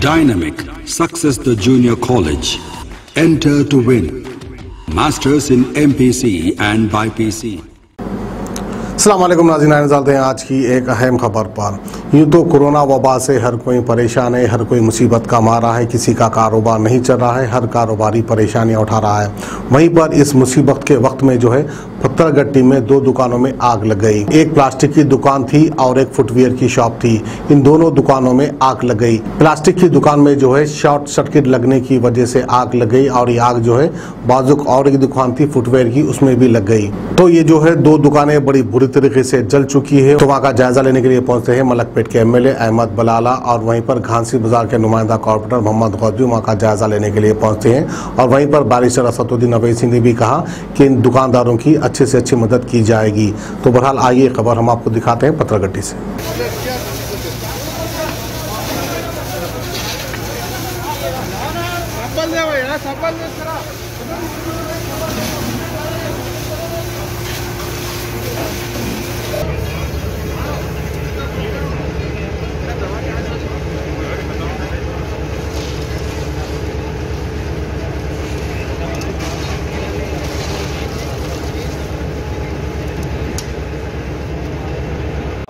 Dynamic Success the Junior College. Enter to win. Masters in MPC and BPC. अस्सलाम वालेकुम नाज़रीन, नज़र हैं आज की एक अहम खबर पर। यूँ तो कोरोना वबा से हर कोई परेशान है, हर कोई मुसीबत का मारा है, किसी का कारोबार नहीं चल रहा है, हर कारोबारी परेशानियां उठा रहा है। वहीं पर इस मुसीबत के वक्त में जो है पत्थरगट्टी में दो दुकानों में आग लग गई। एक प्लास्टिक की दुकान थी और एक फुटवियर की शॉप थी। इन दोनों दुकानों में आग लग गई। प्लास्टिक की दुकान में जो है शॉर्ट सर्किट लगने की वजह से आग लग गई और ये आग जो है बाजुक और एक दुकान थी फुटवियर की, उसमें भी लग गई। तो ये जो है दो दुकानें बड़ी बुरी तरीके से जल चुकी है। तो वहाँ का जायजा लेने के लिए पहुंचते हैं मलकपेट के एमएलए अहमद बलाला और वहीं पर घांसी बाजार के नुमाइंदा कॉर्पोरेटर मोहम्मद गौदवी वहाँ का जायजा लेने के लिए पहुंचते हैं। और वहीं पर बैरिस्टर असदुद्दीन अवैसी ने भी कहा कि इन दुकानदारों की अच्छे से अच्छी मदद की जाएगी। तो बहरहाल आइए खबर हम आपको दिखाते हैं पत्थरगट्टी से।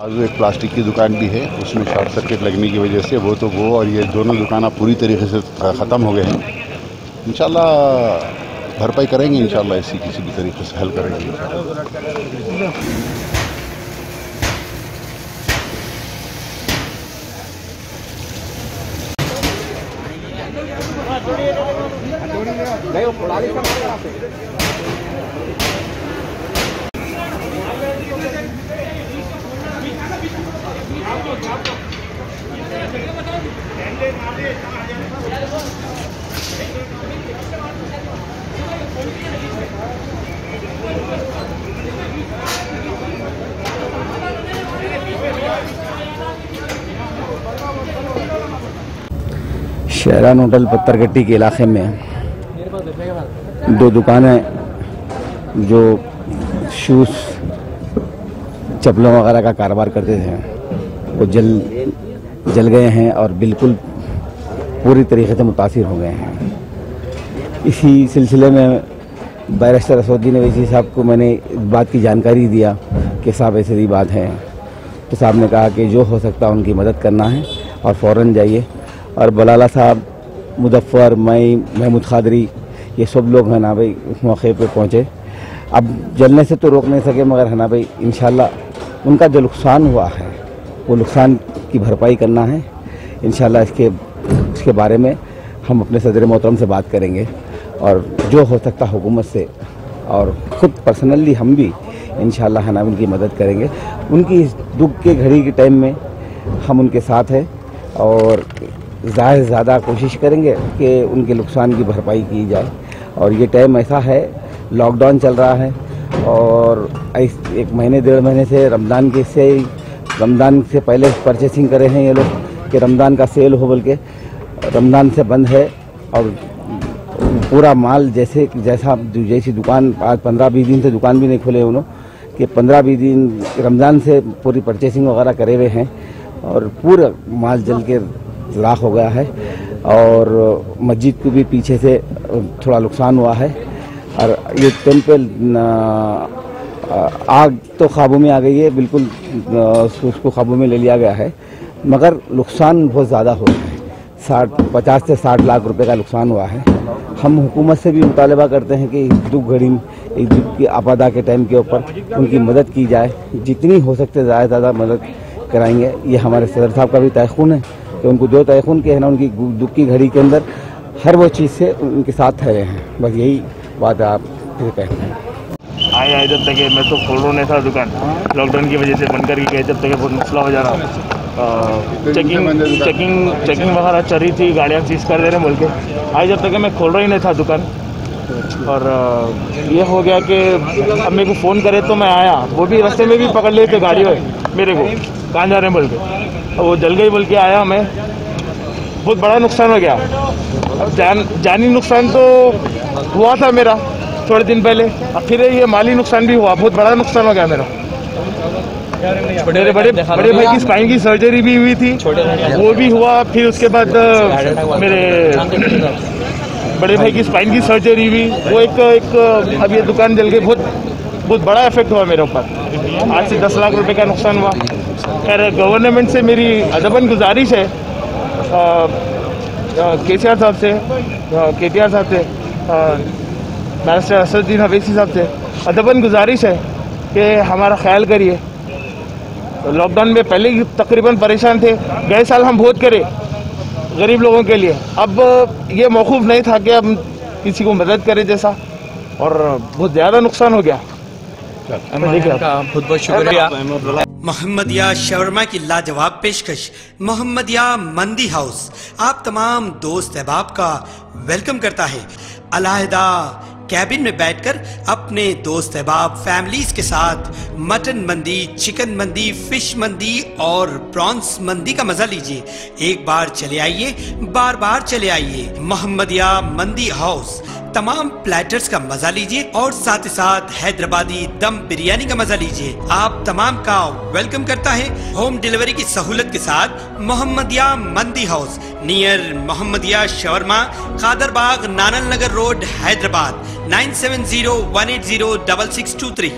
आज एक प्लास्टिक की दुकान भी है, उसमें शॉर्ट सर्किट लगने की वजह से वो और ये दोनों दुकान पूरी तरीके से ख़त्म हो गए हैं। इंशाल्लाह भरपाई करेंगे, इंशाल्लाह इसी किसी भी तरीके से हल करेंगे। शेरान होटल पत्थरगट्टी के इलाके में दो दुकानें जो शूज़ चप्पलों वगैरह का कारोबार करते थे वो जल गए हैं और बिल्कुल पूरी तरीके से मुतासिर हो गए हैं। इसी सिलसिले में बैरिस्टर असदुद्दीन अवैसी साहब को मैंने इस बात की जानकारी दिया कि साहब ऐसी बात है। तो साहब ने कहा कि जो हो सकता है उनकी मदद करना है और फ़ौरन जाइए। और बलाला साहब, मुजफ्फर, मई, महमूद खादरी, ये सब लोग हैं ना भाई उस मौके पे पहुँचे। अब जलने से तो रोक नहीं सके मगर है ना भाई इंशाल्लाह उनका जो नुकसान हुआ है वो नुकसान की भरपाई करना है। इंशाल्लाह इसके बारे में हम अपने सदर मोहतरम से बात करेंगे और जो हो सकता हुकूमत से और ख़ुद पर्सनली हम भी इंशाल्लाह है ना उनकी मदद करेंगे। उनकी इस दुख के घड़ी के टाइम में हम उनके साथ हैं और ज़्यादा से ज़्यादा कोशिश करेंगे कि उनके नुकसान की भरपाई की जाए। और ये टाइम ऐसा है, लॉकडाउन चल रहा है और एक महीने डेढ़ महीने से रमज़ान से पहले परचेसिंग करे हैं ये लोग कि रमज़ान का सेल हो, बल्कि रमज़ान से बंद है और पूरा माल जैसी दुकान आज 15-20 दिन से दुकान भी नहीं खुले उन्होंने कि 15-20 दिन रमज़ान से पूरी परचेसिंग वगैरह करे हुए हैं और पूरा माल जल के राख हो गया है। और मस्जिद को भी पीछे से थोड़ा नुकसान हुआ है और ये टेम्पल आग तो काबू में आ गई है, बिल्कुल उसको काबू में ले लिया गया है मगर नुकसान बहुत ज़्यादा हुआ है। 50 से 60 लाख रुपए का नुकसान हुआ है। हम हुकूमत से भी मुतालबा करते हैं कि दुख घड़ी में एक दुख की आपदा के टाइम के ऊपर उनकी मदद की जाए, जितनी हो सकते ज़्यादा से ज़्यादा मदद कराएंगे। ये हमारे सदर साहब का भी तयख़ुन है कि उनको जो तयख़ुन के है ना उनकी दुख की घड़ी के अंदर हर वो चीज़ से उनके साथ ठहरे हैं। बस यही बात आप कहते हैं। आए जब तक मैं तो खोल नहीं था दुकान, लॉकडाउन की वजह से बंद करके गए, जब तक बहुत मसला हो जा रहा। चेकिंग वगैरह चल रही थी, गाड़ियाँ सीज कर दे रहे बोल के आए, जब तक मैं खोल रहा ही नहीं था दुकान। और ये हो गया कि अब मेरे को फ़ोन करे तो मैं आया, वो भी रास्ते में भी पकड़ लिए थे गाड़ी मेरे को कहाँ जा रहे हैं बोल के, वो जल गई बोल के आया। मैं बहुत बड़ा नुकसान हो गया। अब जानी नुकसान तो हुआ था मेरा थोड़े दिन पहले, फिर ये माली नुकसान भी हुआ, बहुत बड़ा नुकसान हो गया मेरा। मेरे बड़े भाई की स्पाइन की सर्जरी भी हुई थी, वो भी हुआ। फिर उसके बाद मेरे बड़े भाई की स्पाइन की सर्जरी हुई, वो एक अब ये दुकान जल गई। बहुत बड़ा इफेक्ट हुआ मेरे ऊपर। आज से 10 लाख रुपए का नुकसान हुआ। खैर गवर्नमेंट से मेरी अदबन गुजारिश है, KCR साहब से, KTR साहब से, बैरिस्टर असदुद्दीन अवैसी साहब से अदबन गुजारिश है कि हमारा ख्याल करिए। लॉकडाउन में पहले ही तकरीबन परेशान थे, गए साल हम बहुत करे गरीब लोगों के लिए। अब ये मौकूफ़ नहीं था कि अब किसी को मदद करे जैसा, और बहुत ज़्यादा नुकसान हो गया। बहुत बहुत शुक्रिया। मोहम्मदिया शवरमा की लाजवाब पेशकश मोहम्मदिया मंदी हाउस आप तमाम दोस्त अहबाब का वेलकम करता है। अलहदा कैबिन में बैठकर अपने दोस्त अहबाब फैमिलीज के साथ मटन मंदी, चिकन मंदी, फिश मंदी और प्रॉन्स मंदी का मजा लीजिए। एक बार चले आइए, बार बार चले आइए। मोहम्मदिया मंदी हाउस तमाम प्लेटर्स का मजा लीजिए और साथ ही साथ हैदराबादी दम बिरयानी का मजा लीजिए। आप तमाम का वेलकम करता है होम डिलीवरी की सहूलत के साथ मोहम्मदिया मंदी house near Mohammadia shawarma, Kadarbagh, नानल नगर रोड, हैदराबाद 9701806623।